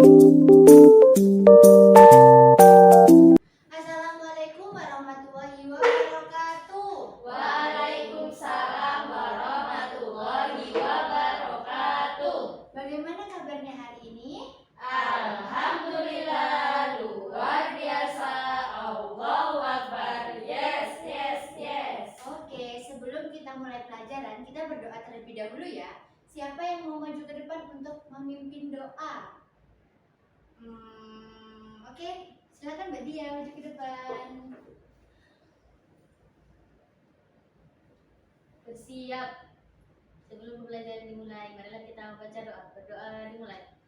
Assalamualaikum warahmatullahi wabarakatuh. Waalaikumsalam warahmatullahi wabarakatuh. Bagaimana kabarnya hari ini? Alhamdulillah, luar biasa. Allahu Akbar. Yes, yes, yes. Oke, sebelum kita mulai pelajaran, kita berdoa terlebih dahulu ya. Siapa yang mau maju ke depan untuk memimpin doa? Oke, silakan Mbak Dia maju ke depan. Bersiap. Sebelum pembelajaran dimulai, marilah kita membaca doa. Berdoa dimulai.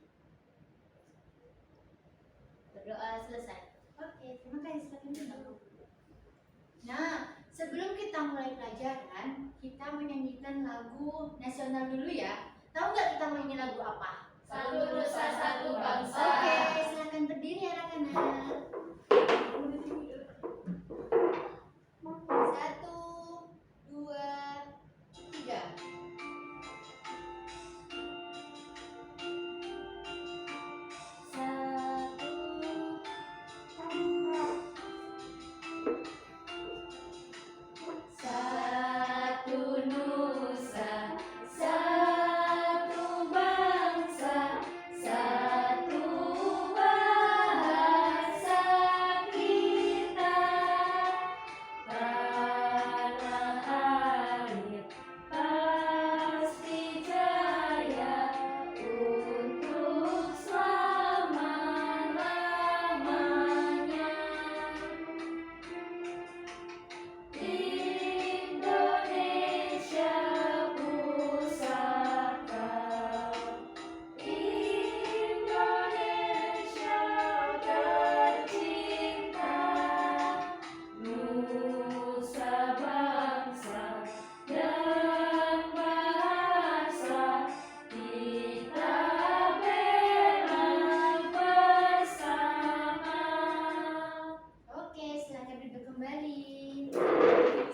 Berdoa selesai. Oke, terima kasih. Silakan. Nah, sebelum kita mulai pelajaran, kita menyanyikan lagu nasional dulu ya. Tahu nggak kita mau nyanyi lagu apa? Satu nusa, satu bangsa. Oke, silakan berdiri anak-anak. Satu, dua, tiga. Satu nusa, satu bangsa, satu bahasa kita. Tanah air pasti jaya untuk selama-lamanya. Indonesia pusaka, Indonesia tercinta, nusa bangsa dan bahasa kita bela bersama. Oke, silakan duduk kembali.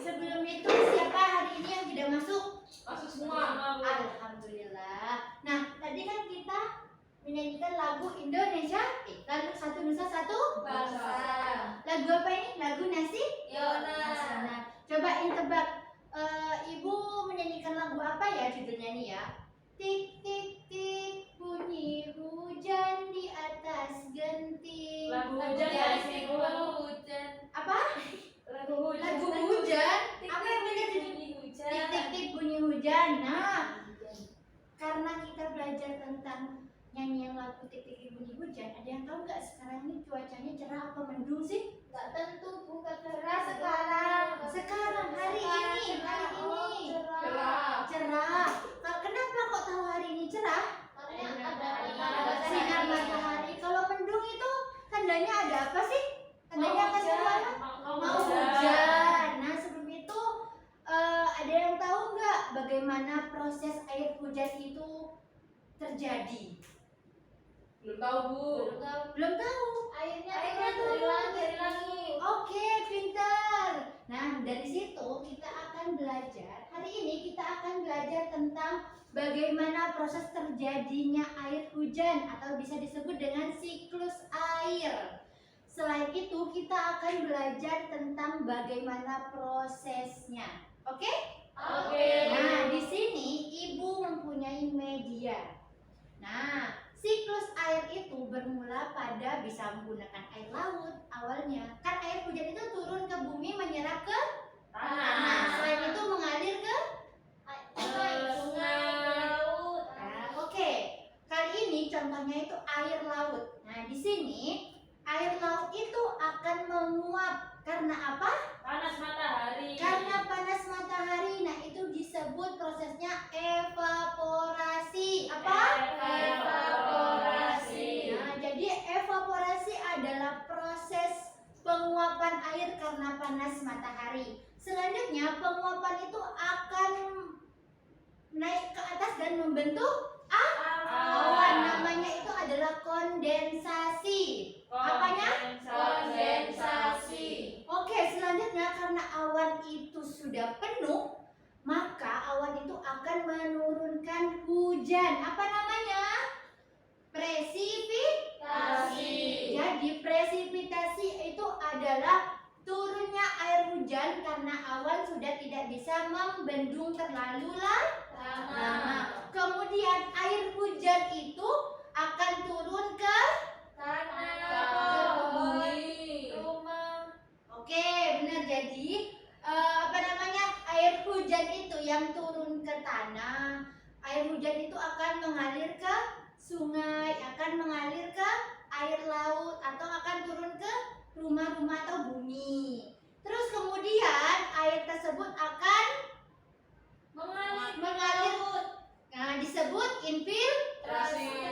Sebelum itu, siapa hari ini yang tidak masuk? Masuk semua. Alhamdulillah. Nah, tadi kan kita menyanyikan lagu Indonesia, lagu Satu Nusa Satu Bangsa. Lagu apa ini? Lagu Nasi? Yona. Nah, cobain tebak. Ibu menyanyikan lagu apa ya judulnya nih ya? Tik tik tik bunyi hujan di atas genting. Lagu hujan ya, sih. Lagu hujan. Apa? Lagu hujan. Lagu hujan? Apa yang benar? Bunyi hujan. Tik tik tik bunyi hujan. Nah, karena kita belajar tentang nyanyian lagu tik tik tik bunyi hujan, ada yang tahu nggak sekarang ini cuacanya cerah apa mendung sih? Nggak tentu, bukan cerah sekarang. Hari ini Cerah. cerah. Kenapa kok tahu hari ini cerah? Karena Ada sinar matahari. Kalau mendung itu tandanya ada apa sih? Tandanya apa sih? Mau hujan. Nah, sebelum itu ada yang tahu nggak bagaimana proses air hujan itu terjadi? Belum tahu, Bu. Belum tahu. Airnya turun dari langit. Oke, pintar. Nah, dari situ kita akan belajar. Hari ini kita akan belajar tentang bagaimana proses terjadinya air hujan atau bisa disebut dengan siklus air. Selain itu, kita akan belajar tentang bagaimana prosesnya. Oke? Oke. Nah, di sini ibu mempunyai media. Nah, siklus air itu bermula pada bisa menggunakan air laut awalnya. Kan air hujan itu turun ke bumi menyerap ke tanah. Nah, selain itu mengalir ke Sungai. Nah, oke. Kali ini contohnya itu air laut. Nah, di sini air laut itu akan menguap karena apa? Panas matahari. Karena panas matahari. Nah, itu disebut prosesnya evaporasi. Apa? Evaporasi. Nah, jadi evaporasi adalah proses penguapan air karena panas matahari. Selanjutnya, penguapan itu akan naik ke atas dan membentuk awan. Namanya itu adalah kondensasi. Apanya? Kondensasi. Oke, selanjutnya karena awan itu sudah penuh, maka awan itu akan menurunkan hujan. Apa namanya? Presipitasi. adalah turunnya air hujan karena awan sudah tidak bisa membendung terlalu lama. Kemudian air hujan itu akan turun ke rumah. Oke, benar. Jadi air hujan itu yang turun ke tanah. Air hujan itu akan mengalir ke sungai, akan mengalir ke air laut, atau akan turun ke rumah-rumah atau bumi. Terus kemudian air tersebut akan mengalir. Nah, disebut infiltrasi.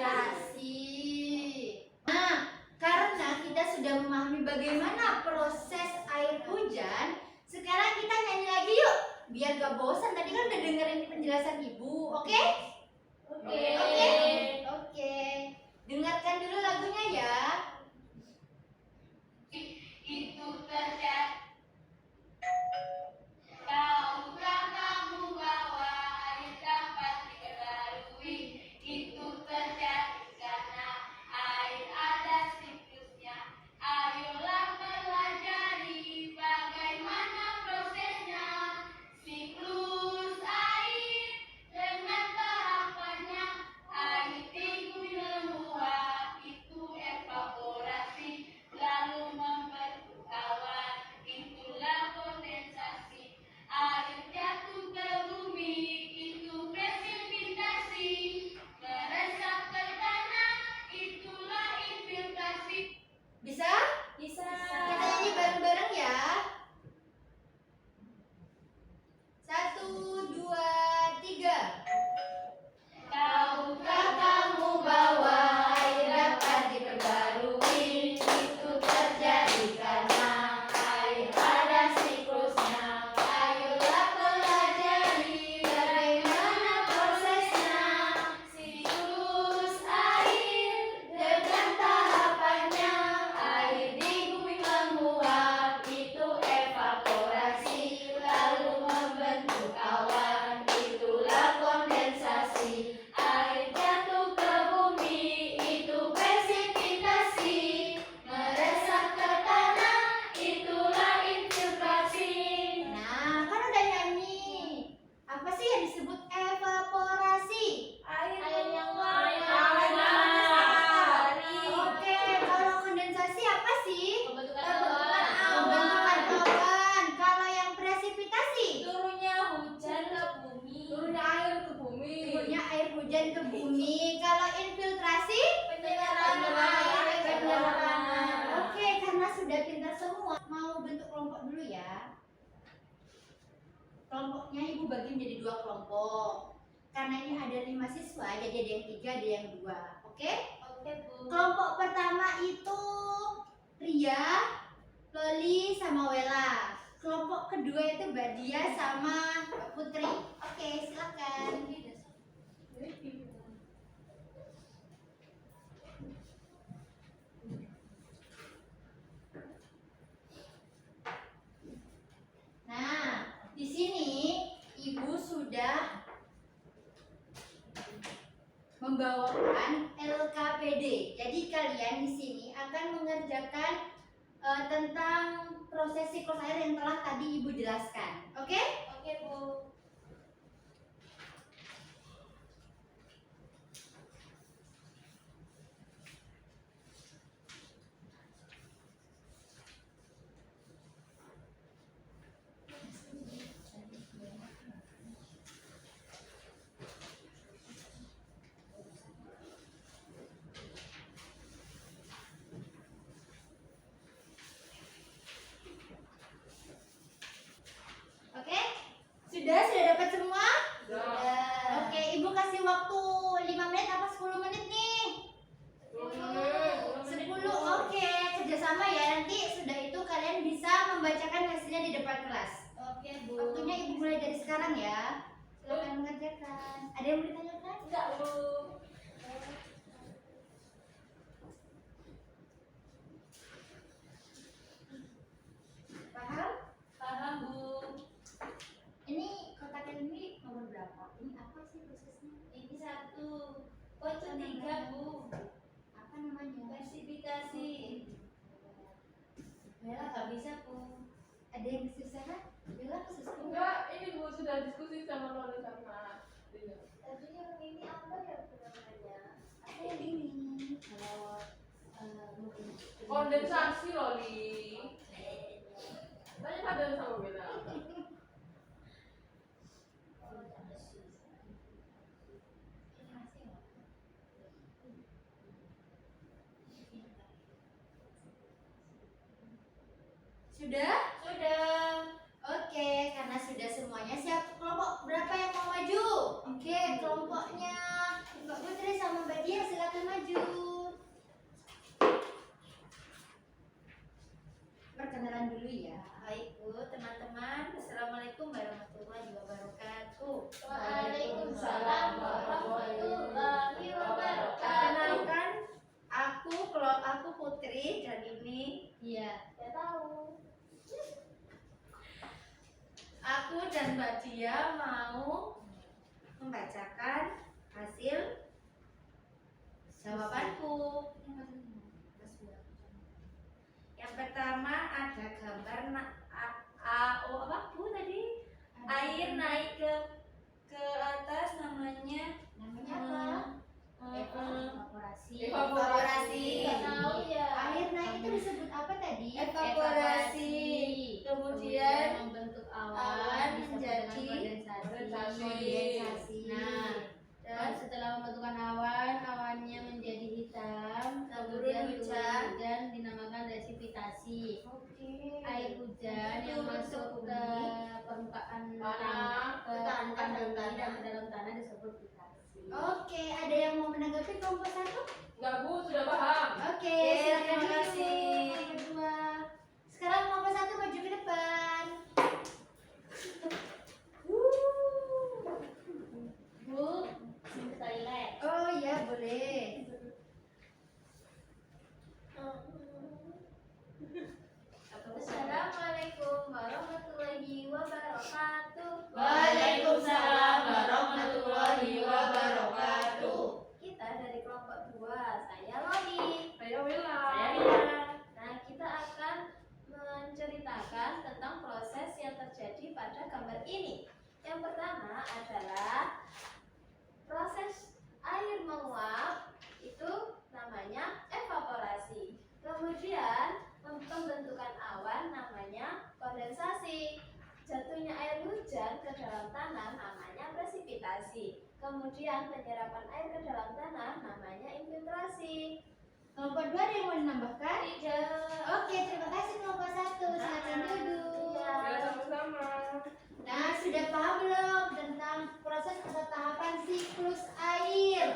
Nah, karena kita sudah memahami bagaimana proses air hujan, sekarang kita nyanyi lagi yuk, biar gak bosan. Tadi kan udah dengerin penjelasan ibu, oke? Oke. Dengarkan dulu lagunya ya. Itu terjadi. Tahukah kamu bahwa air dapat diperbarui? Itu terjadi karena air ada siklusnya. Ayolah pelajari bagaimana prosesnya. Siklus air dengan tahapannya. Air tinggi menguap, itu evaporasi, lalu membentuk awan, itulah kondensasi. Air jatuh ke bumi, itu presipitasi, meresap ke tanah, itulah infiltrasi. Bisa? Bisa. Kita nyanyi bareng-bareng ya. 1, 2, 3. Tahukah kamu bahwa air dapat diperbarui? Itu terjadi karena air ada siklusnya. Ayolah pelajari bagaimana prosesnya. Siklus air dengan tahapannya. Air di bumi menguap, itu evaporasi, lalu membentuk awan, itulah kondensasi. Air jatuh ke bumi, itu presipitasi, meresap ke tanah, itulah infiltrasi. Nah, kan udah nyanyi. Apa sih yang disebut evaporasi? Air yang Oke, kalau kondensasi apa sih? Pembentukan Pembentukan awan. Kalau yang presipitasi? turunnya hujan ke bumi. Turunnya air hujan ke bumi. Kalau infiltrasi? Penyerangan. Penyerangan. Oke, karena sudah pintar semua, mau bentuk kelompok dulu ya. Kelompoknya ibu bagi menjadi 2 kelompok. Karena ini ada 5 siswa, jadi ada yang 3, ada yang 2. Oke? Oke, Bu. Kelompok pertama itu Ria, Loli, sama Wela. Kelompok kedua itu Mbak Dia sama Mbak Putri. Oke, silakan. Nah, di sini ibu sudah membawakan LKPD. Jadi kalian di sini akan mengerjakan tentang proses siklus air yang telah tadi ibu jelaskan. Oke? Oke, Bu. Oke? Sudah dapat semua? Oke, ibu kasih waktu 5 menit apa 10 menit nih? 10. Oke, kerjasama ya. Nanti sudah itu kalian bisa membacakan hasilnya di depan kelas. Oke, Bu. Waktunya ibu mulai dari sekarang ya. Silakan mengerjakan. Ada yang mau ditanyakan? Enggak, Bu. Paham? Paham, Bu. Ini kotak ini nomor berapa? Ini apa sih prosesnya? Ini 1. Oh, itu 3, Bu. Apa namanya? Presipitasi. Bella nggak bisa Kondensasi loh, Li. Tanya ada sama beda. Sudah? Sudah. Oke, karena sudah semuanya siap. Kelompok berapa yang mau maju? Oke, kelompoknya Mbak Putri sama Mbak Dia silakan maju. Perkenalan dulu ya. Baik Bu, teman-teman. Assalamualaikum warahmatullahi wabarakatuh. Waalaikumsalam warahmatullahi wabarakatuh. Perkenalkan, aku Putri dan ini Iya. Saya tahu. aku dan Mbak Dia mau membacakan hasil jawabanku. Yang pertama ada gambar apa Bu tadi? Air naik ke atas namanya Namanya apa? evaporasi. Evaporasi. Nggak tahu ya. Air naik itu disebut apa tadi? Evaporasi. Kemudian membentuk awan disebut menjadi dengan kondensasi. kondensasi. Nah, Dan dan setelah membentukkan awan, awannya menjadi hitam, Kemudian turun hujan. hujan dinamakan resipitasi. Oke. Air hujan yang Turun ke masuk ke bumi. permukaan Tanah. ke Tanah, permukaan dalam bumi tanah. dan ke dalam tanah disebut gravitasi. Oke, Ada yang mau menanggapi kelompok satu? Enggak, Bu, sudah paham. Oke, Oke, silakan terima dulu. kasih. Kelompok kedua. Sekarang kelompok satu maju ke depan. Bu, ke toilet. Oh iya, boleh. Assalamualaikum warahmatullahi wabarakatuh. Waalaikumsalam warahmatullahi wabarakatuh. Kita dari kelompok 2. Saya Loli. Saya Wila. Saya Mira. Nah, kita akan menceritakan tentang proses yang terjadi pada gambar ini. Yang pertama adalah proses air menguap, itu namanya evaporasi. Kemudian pembentukan awan namanya kondensasi. Jatuhnya air hujan ke dalam tanah namanya presipitasi. Kemudian penyerapan air ke dalam tanah namanya infiltrasi. Kelompok dua ada yang mau menambahkan? Tidak. Oke, terima kasih kelompok satu. Silakan duduk. Iya. Ya, sama-sama. Nah, sudah paham belum tentang proses atau tahapan siklus air?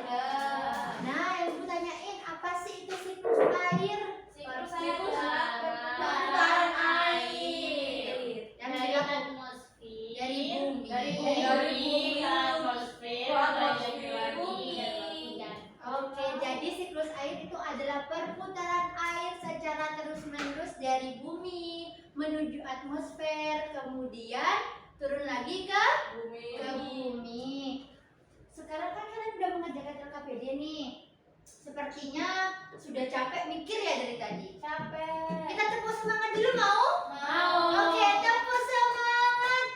Nah, yang Ibu tanyain apa sih itu siklus air? Siklus Siklus adalah perputaran air. Yang Dari dilakukan atmosfer, dari bumi. dari bumi ke atmosfer, ke atmosfer, ke bumi. hujan. Oke, jadi siklus air itu adalah perputaran air secara terus-menerus dari bumi menuju atmosfer, kemudian turun lagi ke bumi. Sekarang kan kalian udah mengerjakan LKPD nih. Sepertinya sudah capek mikir ya dari tadi. Capek. Kita tepuk semangat dulu mau? Mau. Oke, tepuk semangat.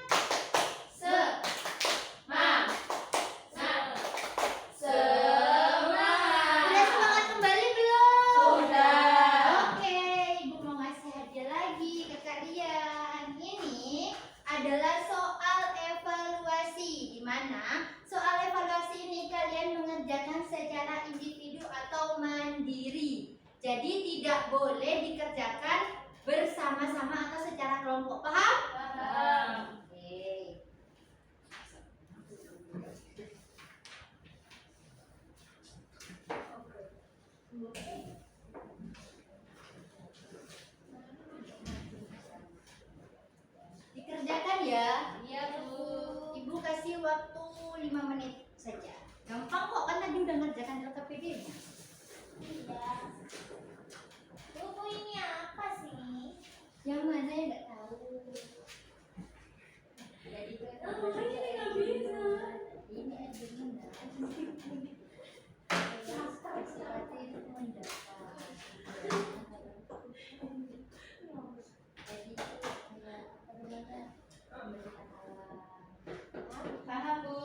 Udah semangat kembali belum? Sudah. Oke, Ibu mau ngasih hadiah lagi ke kalian. Ini adalah soal evaluasi, di mana soal evaluasi ini kalian mengerjakan secara individu atau mandiri. Jadi tidak boleh dikerjakan bersama-sama atau secara kelompok. Paham? Paham. Oke. Dikerjakan ya. Iya, Bu. Ibu kasih waktu 5 menit saja. Gampang kok, kan tadi udah ngerjakan LKPD-nya. Iya. Buku ini apa sih? Yang mana ya nggak tahu. Jadi ini nggak bisa. Ini aja enggak. Paham, Bu.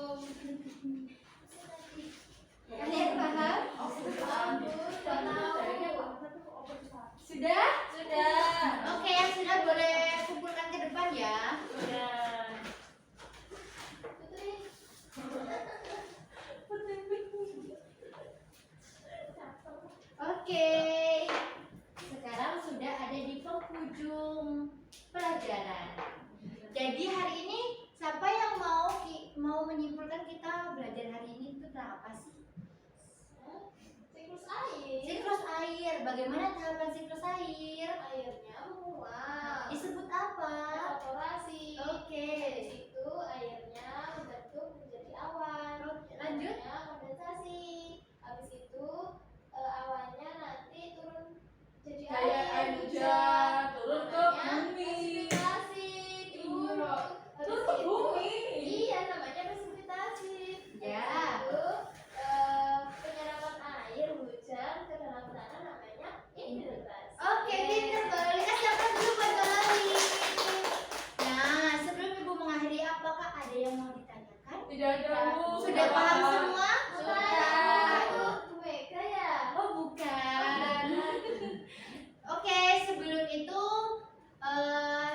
Oke, sekarang sudah ada di penghujung pelajaran. Jadi hari ini siapa yang mau menyimpulkan kita belajar hari ini itu tentang apa sih? Siklus air. Siklus air. Bagaimana tahapan siklus air? Airnya menguap. Disebut apa? Evaporasi. Oke. Dari situ airnya membentuk menjadi awan. Lanjut. Namanya kondensasi. Habis itu awannya nanti turun jadi Kayak air hujan turun ke Namanya bumi. presipitasi. Turun. Iya. Habis Turun ke itu- bumi. Iya, namanya presipitasi. Ya. Habis itu penyerapan air hujan ke dalam tanah namanya infiltrasi. Oke, pinter Loli. Siapa dulu buat Loli? Nah, sebelum Ibu mengakhiri, apakah ada yang mau ditanyakan? Tidak jauh. Sudah paham semua? Sudah. Itu Bu Mega ya? Oh, bukan. Oke, sebelum itu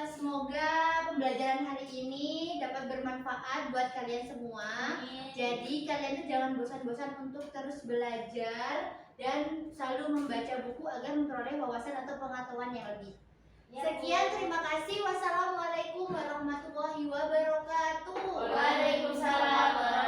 semoga pembelajaran hari ini dapat bermanfaat buat kalian semua. Jadi kalian tuh jangan bosan-bosan untuk terus belajar dan selalu membaca buku agar memperoleh wawasan atau pengetahuan yang lebih. Sekian, terima kasih. Wassalamualaikum warahmatullahi wabarakatuh. Waalaikumsalam warahmatullahi